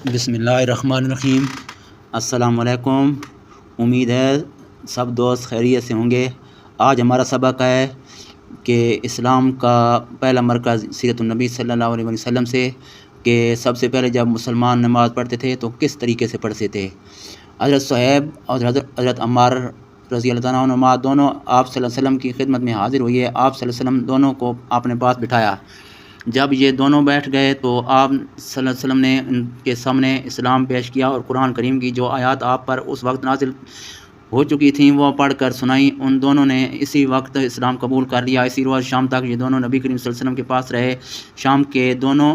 بسم اللہ الرحمن الرحیم۔ السلام علیکم۔ امید ہے سب دوست خیریت سے ہوں گے۔ آج ہمارا سبق ہے کہ اسلام کا پہلا مرکز سیرت النبی صلی اللہ علیہ وسلم سے، کہ سب سے پہلے جب مسلمان نماز پڑھتے تھے تو کس طریقے سے پڑھتے تھے۔ حضرت صہیب اور حضرت عمار رضی اللہ تعالیٰ عنہما دونوں آپ صلی اللہ علیہ وسلم کی خدمت میں حاضر ہوئے۔ آپ صلی اللہ علیہ وسلم دونوں کو اپنے پاس بٹھایا۔ جب یہ دونوں بیٹھ گئے تو آپ صلی اللہ علیہ وسلم نے ان کے سامنے اسلام پیش کیا اور قرآن کریم کی جو آیات آپ پر اس وقت نازل ہو چکی تھیں وہ پڑھ کر سنائی۔ ان دونوں نے اسی وقت اسلام قبول کر لیا۔ اسی روز شام تک یہ دونوں نبی کریم صلی اللہ علیہ وسلم کے پاس رہے۔ شام کے دونوں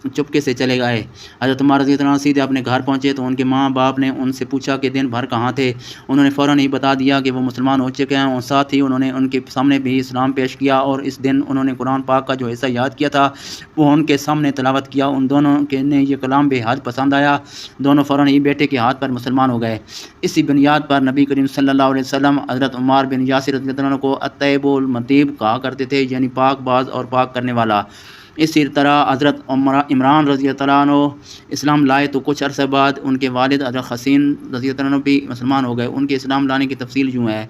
چپکے سے چلے گئے۔ حضرت عمار رضی اللہ عنہ سیدھے اپنے گھر پہنچے تو ان کے ماں باپ نے ان سے پوچھا کہ دن بھر کہاں تھے۔ انہوں نے فوراً ہی بتا دیا کہ وہ مسلمان ہو چکے ہیں، اور ساتھ ہی انہوں نے ان کے سامنے بھی اسلام پیش کیا، اور اس دن انہوں نے قرآن پاک کا جو حصہ یاد کیا تھا وہ ان کے سامنے تلاوت کیا۔ ان دونوں کے نے یہ کلام بے حد پسند آیا۔ دونوں فوراً ہی بیٹے کے ہاتھ پر مسلمان ہو گئے۔ اسی بنیاد پر نبی کریم صلی اللہ علیہ وسلم حضرت عمار بن یاسر رضی اللہ عنہ کو الطیب المطیب کہا کرتے تھے، یعنی پاک باز اور پاک کرنے والا۔ اسی طرح حضرت عمران رضی اللہ عنہ اسلام لائے تو کچھ عرصہ بعد ان کے والد حضرت حسین رضی اللہ عنہ بھی مسلمان ہو گئے۔ ان کے اسلام لانے کی تفصیل یوں ہے۔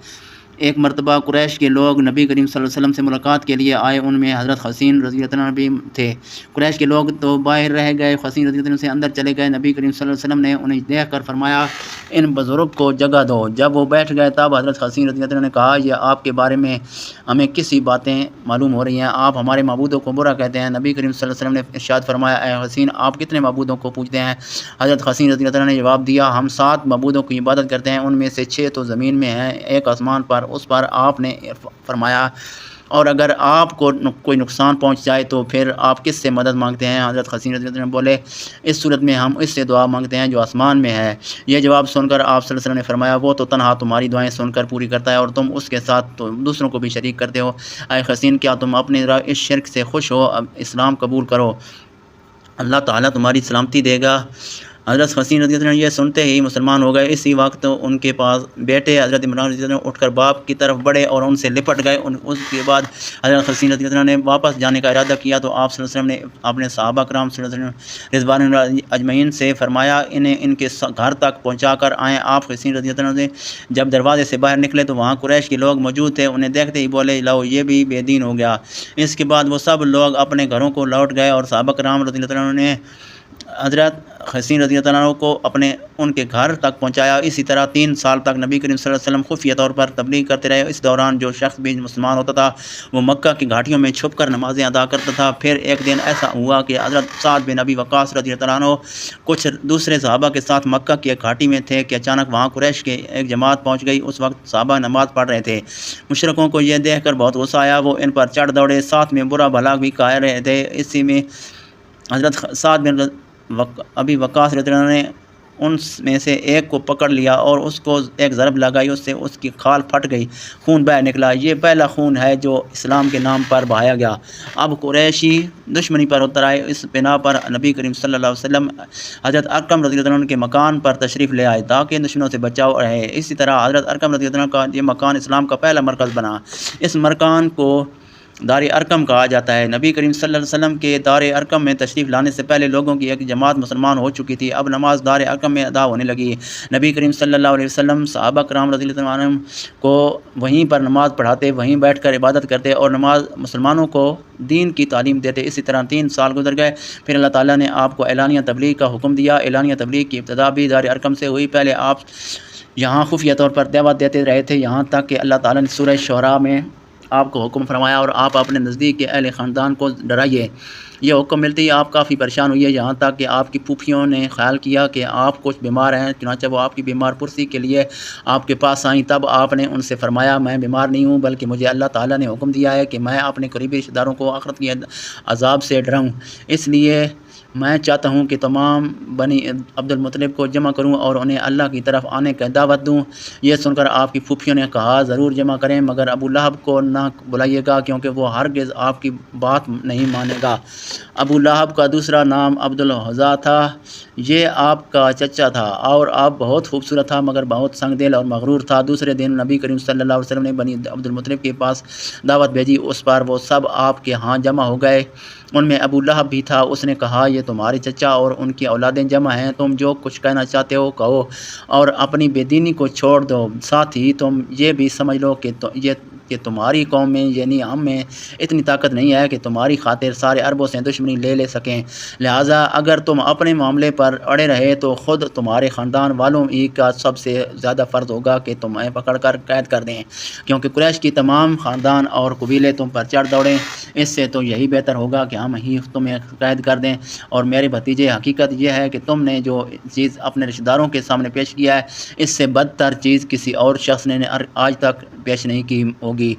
ایک مرتبہ قریش کے لوگ نبی کریم صلی اللہ علیہ وسلم سے ملاقات کے لیے آئے۔ ان میں حضرت حسین رضی اللہ عنہ بھی تھے۔ قریش کے لوگ تو باہر رہ گئے، حسین رضی اللہ عنہ سے اندر چلے گئے۔ نبی کریم صلی اللہ علیہ وسلم نے انہیں دیکھ کر فرمایا ان بزرگ کو جگہ دو۔ جب وہ بیٹھ گئے تب حضرت حسین رضی اللہ عنہ نے کہا یہ آپ کے بارے میں ہمیں کسی باتیں معلوم ہو رہی ہیں، آپ ہمارے معبودوں کو برا کہتے ہیں۔ نبی کریم صلی اللہ علیہ وسلم نے ارشاد فرمایا اے حسین آپ کتنے معبودوں کو پوجتے ہیں؟ حضرت حسین رضی اللہ عنہ نے جواب دیا ہم 7 معبودوں کی عبادت کرتے ہیں، ان میں سے 6 تو زمین میں ہیں، ایک آسمان پر، اس پر آپ نے فرمایا اور اگر آپ کو کوئی نقصان پہنچ جائے تو پھر آپ کس سے مدد مانگتے ہیں؟ حضرت حسین رضی اللہ عنہ بولے اس صورت میں ہم اس سے دعا مانگتے ہیں جو آسمان میں ہے۔ یہ جواب سن کر آپ صلی اللہ علیہ وسلم نے فرمایا وہ تو تنہا تمہاری دعائیں سن کر پوری کرتا ہے اور تم اس کے ساتھ تو دوسروں کو بھی شریک کرتے ہو۔ اے حسین کیا تم اپنے اس شرک سے خوش ہو؟ اب اسلام قبول کرو، اللہ تعالیٰ تمہاری سلامتی دے گا۔ حضرت حسین رضی اللہ عنہ یہ سنتے ہی مسلمان ہو گئے۔ اسی وقت ان کے پاس بیٹے حضرت عمران رضی اللہ عنہ اٹھ کر باپ کی طرف بڑھے اور ان سے لپٹ گئے۔ اس کے بعد حضرت حسین رضی اللہ عنہ نے واپس جانے کا ارادہ کیا تو آپ صلی اللہ علیہ وسلم نے اپنے صحابہ کرام صلی اللہ علیہ وسلم رضوان اللہ اجمعین سے فرمایا انہیں ان کے گھر تک پہنچا کر آئیں۔ آپ حسین رضی اللہ عنہ سے جب دروازے سے باہر نکلے تو وہاں قریش کے لوگ موجود تھے، انہیں دیکھتے ہی بولے لو یہ بھی بے دین ہو گیا۔ اس کے بعد وہ سب لوگ اپنے گھروں کو لوٹ گئے اور صحابہ کرام رضی اللہ عنہ نے حضرت حسین رضی اللہ عنہ کو ان کے گھر تک پہنچایا۔ اسی طرح 3 سال تک نبی کریم صلی اللہ علیہ وسلم خفیہ طور پر تبلیغ کرتے رہے۔ اس دوران جو شخص بھی مسلمان ہوتا تھا وہ مکہ کی گھاٹیوں میں چھپ کر نمازیں ادا کرتا تھا۔ پھر ایک دن ایسا ہوا کہ حضرت سعد بن ابی وقاص رضی اللہ عنہ کچھ دوسرے صحابہ کے ساتھ مکہ کی ایک گھاٹی میں تھے کہ اچانک وہاں قریش کے ایک جماعت پہنچ گئی۔ اس وقت صحابہ نماز پڑھ رہے تھے۔ مشرکوں کو یہ دیکھ کر بہت غصہ آیا، وہ ان پر چڑھ دوڑے، ساتھ میں برا بھلا بھی کہہ رہے تھے۔ اسی میں حضرت سعد بن ابی وقاص رضی اللہ عنہ نے ان میں سے ایک کو پکڑ لیا اور اس کو ایک ضرب لگائی، اس سے اس کی کھال پھٹ گئی، خون بہہ نکلا۔ یہ پہلا خون ہے جو اسلام کے نام پر بہایا گیا۔ اب قریشی دشمنی پر اتر آئے۔ اس بنا پر نبی کریم صلی اللہ علیہ وسلم حضرت ارقم رضی اللہ عنہ کے مکان پر تشریف لے آئے تاکہ دشمنوں سے بچاؤ رہے۔ اسی طرح حضرت ارقم رضی اللہ عنہ کا یہ مکان اسلام کا پہلا مرکز بنا۔ اس مکان کو دار ارقم کہا جاتا ہے۔ نبی کریم صلی اللہ علیہ وسلم کے دار ارقم میں تشریف لانے سے پہلے لوگوں کی ایک جماعت مسلمان ہو چکی تھی۔ اب نماز دار ارقم میں ادا ہونے لگی۔ نبی کریم صلی اللہ علیہ وسلم صحابہ کرام رضی اللہ عنہ کو وہیں پر نماز پڑھاتے، وہیں بیٹھ کر عبادت کرتے اور نماز مسلمانوں کو دین کی تعلیم دیتے۔ اسی طرح 3 سال گزر گئے۔ پھر اللہ تعالیٰ نے آپ کو اعلانیہ تبلیغ کا حکم دیا۔ اعلانیہ تبلیغ کی ابتدا بھی دار ارقم سے ہوئی۔ پہلے آپ یہاں خفیہ طور پر دعوت دیتے رہے تھے، یہاں تک کہ اللہ تعالیٰ نے سورہ شعراء میں آپ کو حکم فرمایا اور آپ اپنے نزدیک کے اہل خاندان کو ڈرائیے۔ یہ حکم ملتے ہی آپ کافی پریشان ہوئے، یہاں تک کہ آپ کی پھوپھیوں نے خیال کیا کہ آپ کچھ بیمار ہیں، چنانچہ وہ آپ کی بیمار پرسی کے لیے آپ کے پاس آئیں۔ تب آپ نے ان سے فرمایا میں بیمار نہیں ہوں، بلکہ مجھے اللہ تعالیٰ نے حکم دیا ہے کہ میں اپنے قریبی رشتہ داروں کو آخرت کی عذاب سے ڈراؤں، اس لیے میں چاہتا ہوں کہ تمام بنی عبد المطلب کو جمع کروں اور انہیں اللہ کی طرف آنے کا دعوت دوں۔ یہ سن کر آپ کی پھوپھیوں نے کہا ضرور جمع کریں، مگر ابو لہب کو نہ بلائیے گا کیونکہ وہ ہرگز آپ کی بات نہیں مانے گا۔ ابو لہب کا دوسرا نام عبد العزیٰ تھا، یہ آپ کا چچا تھا، اور آپ بہت خوبصورت تھا مگر بہت سنگ دل اور مغرور تھا۔ دوسرے دن نبی کریم صلی اللہ علیہ وسلم نے بنی عبد المطلب کے پاس دعوت بھیجی، اس پر وہ سب آپ کے ہاں جمع ہو گئے، ان میں ابو لہب بھی تھا۔ اس نے کہا یہ تمہارے چچا اور ان کی اولادیں جمع ہیں، تم جو کچھ کہنا چاہتے ہو کہو اور اپنی بے دینی کو چھوڑ دو، ساتھ ہی تم یہ بھی سمجھ لو کہ تمہاری قوم میں یعنی ہم میں اتنی طاقت نہیں ہے کہ تمہاری خاطر سارے عربوں سے دشمنی لے سکیں، لہٰذا اگر تم اپنے معاملے پر اڑے رہے تو خود تمہارے خاندان والوں ہی کا سب سے زیادہ فرض ہوگا کہ تمہیں پکڑ کر قید کر دیں، کیونکہ قریش کی تمام خاندان اور قبیلے تم پر چڑھ دوڑیں، اس سے تو یہی بہتر ہوگا کہ ہم ہی تمہیں قید کر دیں۔ اور میرے بھتیجے، حقیقت یہ ہے کہ تم نے جو چیز اپنے رشتہ داروں کے سامنے پیش کیا ہے، اس سے بدتر چیز کسی اور شخص نے آج تک پیش نہیں کی ہوگی۔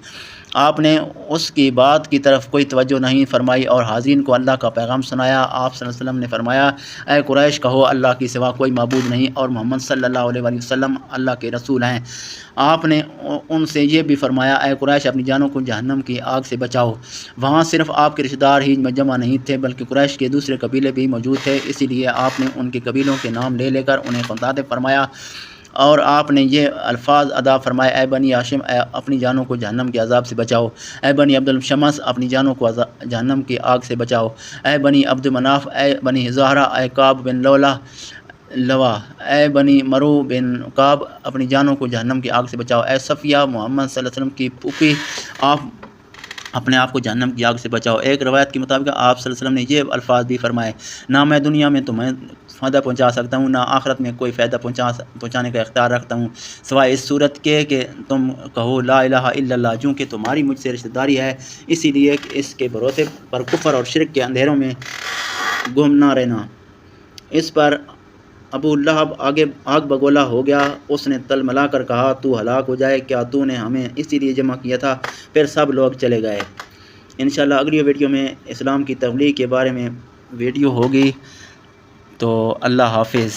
آپ نے اس کی بات کی طرف کوئی توجہ نہیں فرمائی اور حاضرین کو اللہ کا پیغام سنایا۔ آپ صلی اللہ علیہ وسلم نے فرمایا، اے قریش، کہو اللہ کے سوا کوئی معبود نہیں اور محمد صلی اللہ علیہ وسلم اللہ کے رسول ہیں۔ آپ نے ان سے یہ بھی فرمایا، اے قریش، اپنی جانوں کو جہنم کی آگ سے بچاؤ۔ وہاں صرف آپ کے رشتہ دار ہی جمع نہیں تھے بلکہ قریش کے دوسرے قبیلے بھی موجود تھے، اسی لیے آپ نے ان کے قبیلوں کے نام لے کر انہیں مخاطب فرمایا اور آپ نے یہ الفاظ ادا فرمائے، اے بنی ہاشم، اپنی جانوں کو جہنم کے عذاب سے بچاؤ، اے بنی عبد الشمس، اپنی جانوں کو جہنم کی آگ سے بچاؤ، اے بنی عبد مناف، اے بنی زہرہ، اے کعب بن لوا، اے بنی مرو بن کعب، اپنی جانوں کو جہنم کی آگ سے بچاؤ، اے صفیہ، محمد صلی اللہ علیہ وسلم کی پھوپھی، آپ اپنے آپ کو جہنم کی آگ سے بچاؤ۔ ایک روایت کے مطابق آپ صلی اللہ علیہ وسلم نے یہ الفاظ بھی فرمائے، نہ میں دنیا میں تمہیں فائدہ پہنچا سکتا ہوں، نہ آخرت میں کوئی فائدہ پہنچانے کا اختیار رکھتا ہوں سوائے اس صورت کے کہ تم کہو لا الہ الا اللہ، چونکہ تمہاری مجھ سے رشتہ داری ہے، اسی لیے کہ اس کے بھروسے پر کفر اور شرک کے اندھیروں میں گم نہ رہنا۔ اس پر ابو لہب آگ بگولا ہو گیا، اس نے تل ملا کر کہا، تو ہلاک ہو جائے، کیا تو نے ہمیں اسی لیے جمع کیا تھا؟ پھر سب لوگ چلے گئے۔ انشاءاللہ اگلی ویڈیو میں اسلام کی تبلیغ کے بارے میں ویڈیو ہوگی، تو اللہ حافظ۔